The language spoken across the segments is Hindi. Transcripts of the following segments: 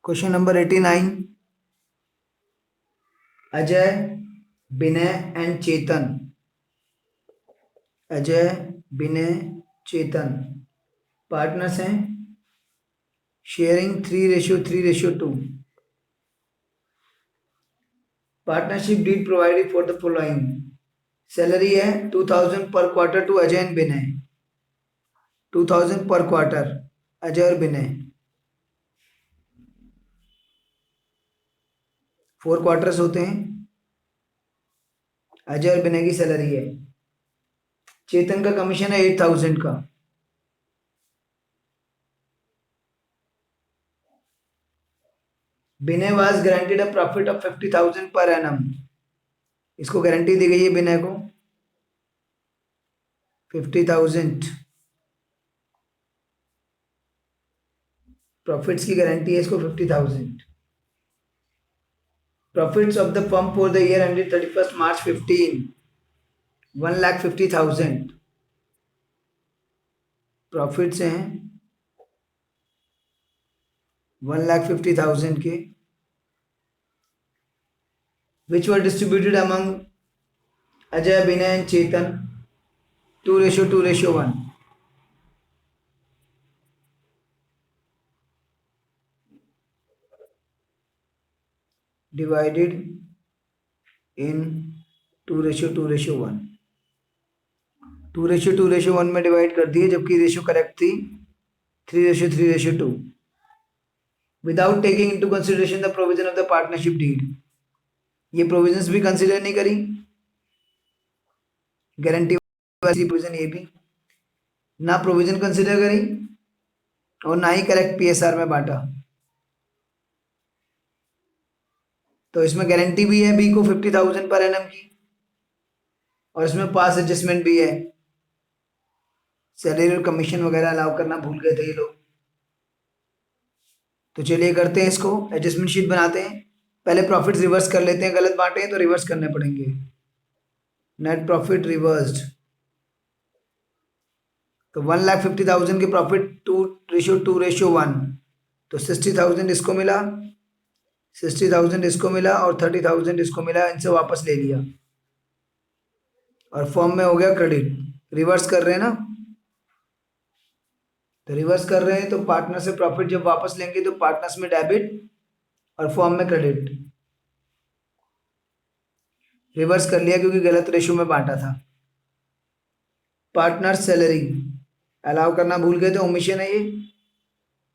Question number 89। Ajay, Vinay and Chetan. Ajay, Vinay, Chetan partners हैं, sharing 3:3:2। Partnership deed provided for the following. Salary है 2000 per quarter to Ajay and Vinay. 2000 per quarter Ajay और विनय। 4 क्वार्टर्स होते हैं। अजय और विनय की सैलरी है। चेतन का कमीशन है 8000 का। Vinay was guaranteed a profit of 50,000 per annum. इसको गारंटी दी गई है विनय को 50,000 प्रॉफिट्स की गारंटी है इसको 50,000। Profits of the firm for the year ended 31 March 15 1,50,000 profits हैं 1,50,000 के, which were distributed among Ajay, Vinay and Chetan 2:2:1. Divided in 2:2:1। 2:2:1 में डिवाइड कर दिए, जबकि रेशियो करेक्ट थी 3:3:2। Without taking into consideration the provision of the partnership deed. ये प्रोविजंस भी कंसिडर नहीं करी, गारंटी वाली प्रोविजन ये भी ना प्रोविजन कंसिडर करी और ना ही करेक्ट पीएसआर में बांटा। तो इसमें गारंटी भी है बी को 50,000 पर एनम की, और इसमें पास एडजस्टमेंट भी है। सैलरी और कमीशन वगैरह अलाउ करना भूल गए थे ये लोग। तो चलिए करते हैं इसको, एडजस्टमेंट शीट बनाते हैं। पहले प्रॉफिट्स रिवर्स कर लेते हैं, गलत बांटे हैं तो रिवर्स करने पड़ेंगे। नेट प्रॉफिट रिवर्स्ड, तो 1,50,000 के प्रॉफिट 2:2:1, तो 60,000 इसको मिला, 60,000 इसको मिला और 30,000 इसको मिला। इनसे वापस ले लिया और फॉर्म में हो गया क्रेडिट। रिवर्स कर रहे हैं ना, तो रिवर्स कर रहे हैं तो पार्टनर से प्रॉफिट जब वापस लेंगे तो पार्टनर्स में डेबिट और फॉर्म में क्रेडिट। रिवर्स कर लिया क्योंकि गलत रेशियो में बांटा था। पार्टनर सैलरी अलाउ करना भूल गए थे, ओमिशन है ये।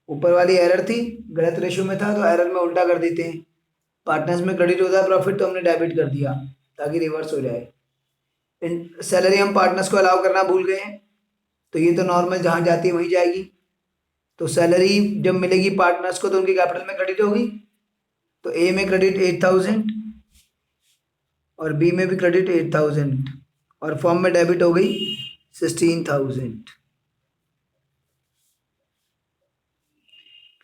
ऊपर वाली एरर थी, गलत रेशियो में था तो एरर में उल्टा कर देते हैं। पार्टनर्स में क्रेडिट होता है प्रॉफिट, तो हमने डेबिट कर दिया ताकि रिवर्स हो जाए। सैलरी हम पार्टनर्स को अलाउ करना भूल गए हैं, तो ये तो नॉर्मल जहां जाती है वहीं जाएगी। तो सैलरी जब मिलेगी पार्टनर्स को तो उनकी कैपिटल में क्रेडिट होगी, तो ए में क्रेडिट 8,000 और बी में भी क्रेडिट 8,000 और फॉर्म में डेबिट हो गई 16,000।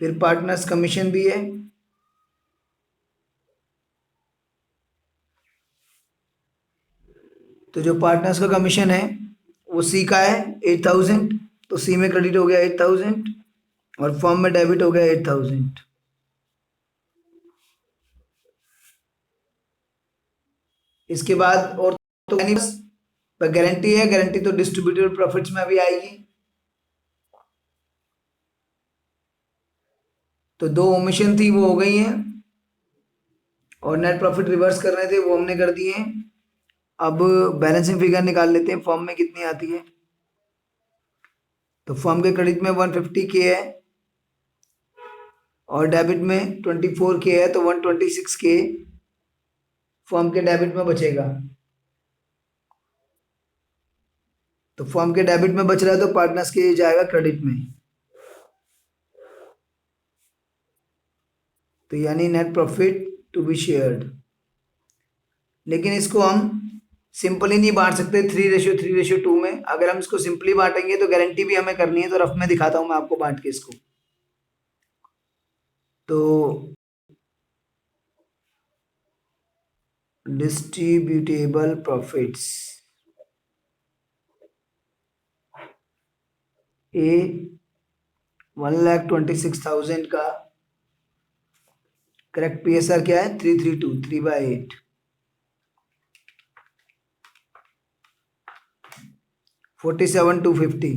फिर पार्टनर्स कमीशन भी है, तो जो पार्टनर्स का कमीशन है वो सी का है 8,000, तो सी में क्रेडिट हो गया 8,000 और फॉर्म में डेबिट हो गया 8,000। इसके बाद और तो नहीं, बस पर गारंटी है, गारंटी तो डिस्ट्रीब्यूटेड प्रॉफिट्स में भी आएगी। तो 2 ओमिशन थी वो हो गई हैं, और नेट प्रॉफिट रिवर्स कर रहे थे वो हमने कर दिए हैं। अब बैलेंसिंग फिगर निकाल लेते हैं, फॉर्म में कितनी आती है। तो फॉर्म के क्रेडिट में 150 के है और डेबिट में 24 के है, तो 126 के फॉर्म के डेबिट में बचेगा। तो फॉर्म के डेबिट में बच रहा है तो पार्टनर्स के जाएगा क्रेडिट में, तो यानी net profit to be shared. लेकिन इसको हम सिंपली नहीं बांट सकते 3:3:2 में। अगर हम इसको सिंपली बांटेंगे तो गारंटी भी हमें करनी है, तो रफ में दिखाता हूं मैं आपको बांट के इसको। तो डिस्ट्रीब्यूटेबल प्रॉफिट्स ए 1,26,000 का करेक्ट PSR क्या है 332, 3/8, 47,250।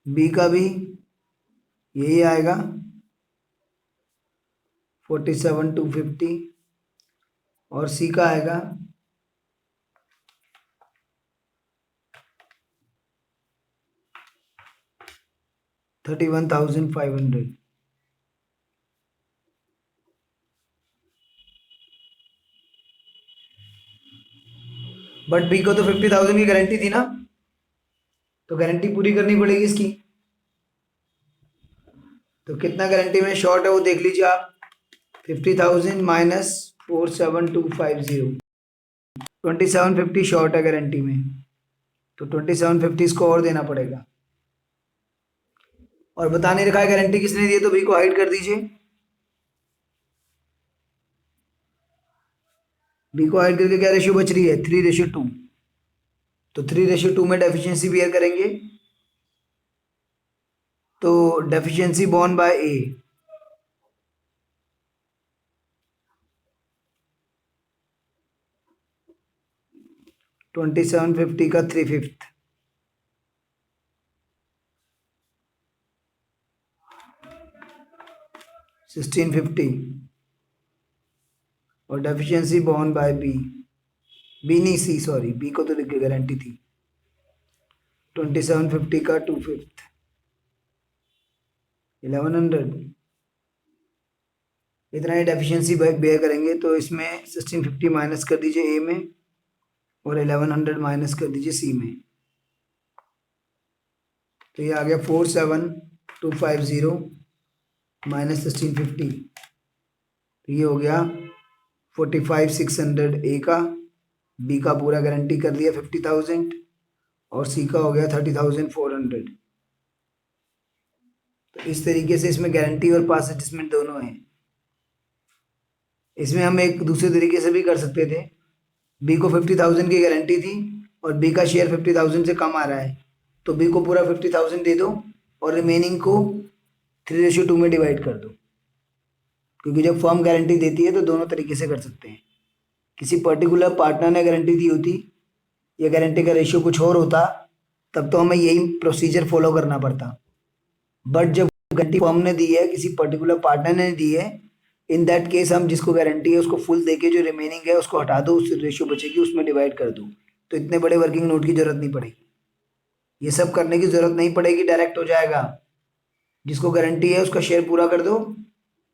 बी का भी यही आएगा 47,250 और सी का आएगा 31,500। बट बी को तो 50,000 की गारंटी थी ना, तो गारंटी पूरी करनी पड़ेगी इसकी। तो कितना गारंटी में शॉर्ट है वो देख लीजिए आप। 50,000 माइनस 47,250, 2750 शॉर्ट है गारंटी में, तो 2750 इसको और देना पड़ेगा। और बता नहीं रखा है गारंटी किसने दी है, तो बी को हाइड कर दीजिए। बी को हाइड करके क्या रेशियो बच रही है 3:2, तो 3:2 में डेफिशिएंसी बियर करेंगे, तो डेफिशिएंसी बॉर्न बाय ए, $2750 का 3/5, 1650 और deficiency borne by B, B नहीं सी, सॉरी बी को तो गारंटी थी। 2750 का 2/5, 1100, इतना ही डेफिशिएंसी बेयर करेंगे। तो इसमें 1650 माइनस कर दीजिए ए में और 1100 माइनस कर दीजिए सी में, तो ये आ गया 47,250 माइनस 1650, तो ये हो गया 45,600 ए का, बी का पूरा गारंटी कर दिया 50,000 और सी का हो गया 30,400। तो इस तरीके से इसमें गारंटी और पास एडजस्टमेंट दोनों हैं। इसमें हम एक दूसरे तरीके से भी कर सकते थे। बी को 50,000 की गारंटी थी और बी का शेयर 50,000 से कम आ रहा है, तो बी को पूरा 50,000 दे दो और रिमेनिंग को 3:2 में डिवाइड कर दो, क्योंकि जब फर्म गारंटी देती है तो दोनों तरीके से कर सकते हैं। किसी पर्टिकुलर पार्टनर ने गारंटी दी होती या गारंटी का रेशियो कुछ और होता, तब तो हमें यही प्रोसीजर फॉलो करना पड़ता। बट जब गारंटी फर्म ने दी है, किसी पर्टिकुलर पार्टनर ने दी है, इन दैट केस हम जिसको गारंटी है उसको फुल देके जो रिमेनिंग है उसको हटा दो, उससे रेशियो बचेगी उसमें डिवाइड कर दो, तो इतने बड़े वर्किंग नोट की जरूरत नहीं पड़ेगी। ये सब करने की जरूरत नहीं पड़ेगी, डायरेक्ट हो जाएगा। जिसको गारंटी है उसका शेयर पूरा कर दो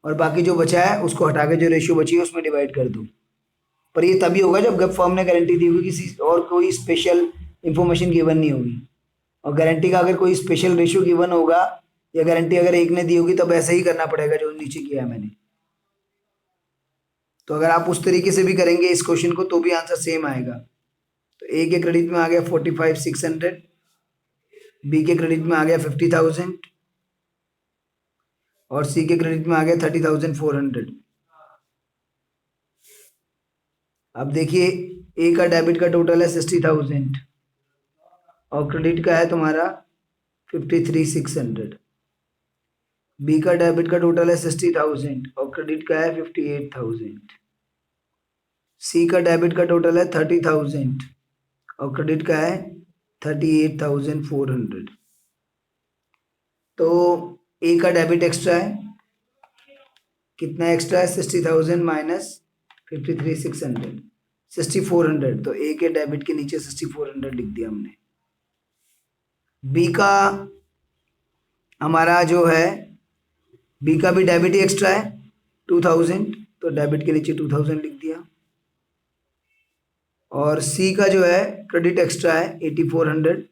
और बाकी जो बचा है उसको हटा के जो रेशियो बची है उसमें डिवाइड कर दो। पर ये तभी होगा जब फर्म ने गारंटी दी होगी, किसी और कोई स्पेशल इंफॉर्मेशन गिवन नहीं होगी। और गारंटी का अगर कोई स्पेशल रेशियो गिवन होगा या गारंटी अगर एक ने दी होगी तब ऐसे ही करना पड़ेगा जो नीचे किया है मैंने। तो अगर आप उस तरीके से भी करेंगे इस क्वेश्चन को तो भी आंसर सेम आएगा। तो ए के क्रेडिट में आ गया 45,600, बी के क्रेडिट में आ गया 50,000 और सी के क्रेडिट में आ गया 30,400। अब देखिए ए का डेबिट का टोटल है 60,000 और क्रेडिट का है तुम्हारा 53,600। बी का डेबिट का टोटल है 60,000 और क्रेडिट का है 58,000। सी का डेबिट का टोटल है 30,000 और क्रेडिट का है 38,400। तो ए का डेबिट एक्स्ट्रा है, कितना एक्स्ट्रा है 60,000 माइनस 53,600, 6,400। तो ए के डेबिट के नीचे 6,400 लिख दिया हमने। बी का हमारा जो है, बी का भी डेबिट ही एक्स्ट्रा है 2,000, तो डेबिट के नीचे 2,000 लिख दिया। और सी का जो है क्रेडिट एक्स्ट्रा है 8,400,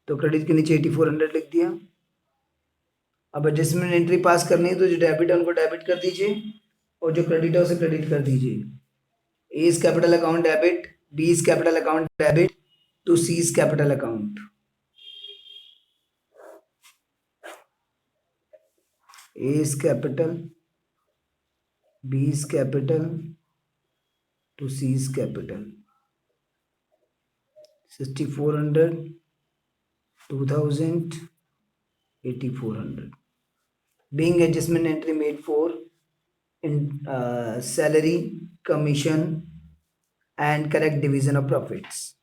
तो क्रेडिट के नीचे 8,400 लिख दिया। अब एडजस्टमेंट एंट्री पास करनी है तो जो डेबिट है उनको डेबिट कर दीजिए और जो क्रेडिट है उसे क्रेडिट कर दीजिए। A is capital account debit, B is capital account debit to C is capital account. A is capital, B is capital to C is capital. 6,400, 2,000, 8,400। being adjustment entry made for in salary, commission, and correct division of profits.